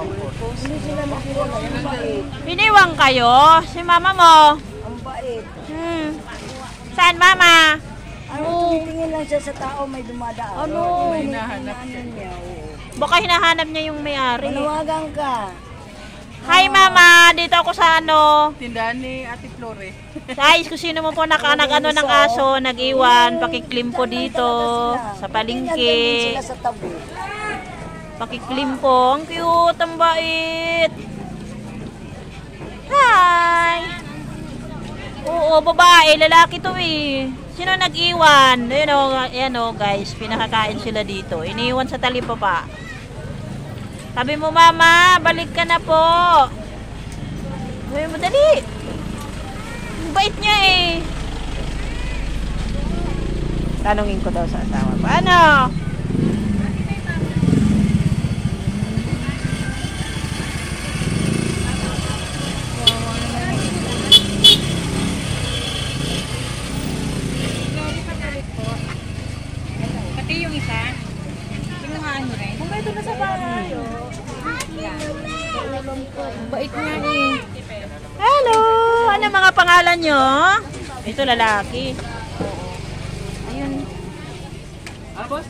Hindi sila makiwag. Ang bait. Iniwang kayo? Si mama mo? Ang bait. Saan mama? Tumitingin lang siya sa tao may dumadaan. Ano? Hinahanap niya. Baka hinahanap niya yung may-ari. Manawagan ka. Hi mama, dito ako sa tindahan ni Ate Flore. Guys, kung sino mo po nag-ano ng aso, nag-iwan, pakiklim po dito sa palengke. Sila sa tabi. Pakiklim po. Ang cute, ang bait. Hi! Oo, babae, lalaki to eh. Sino nag-iwan? Ayan o guys, pinakakain sila dito. Iniiwan sa talipapa. Sabi mo mama, balik ka na po. Sabi mo, dali. Ang bait niya eh. Tanungin ko daw sa asawa. Paano? Pati yung isa. Kinuhaan mo rin. Kung ito na sa bahay. Bait niya eh. Hello! Ano mga pangalan nyo? Ito lalaki. Ayun. Boss?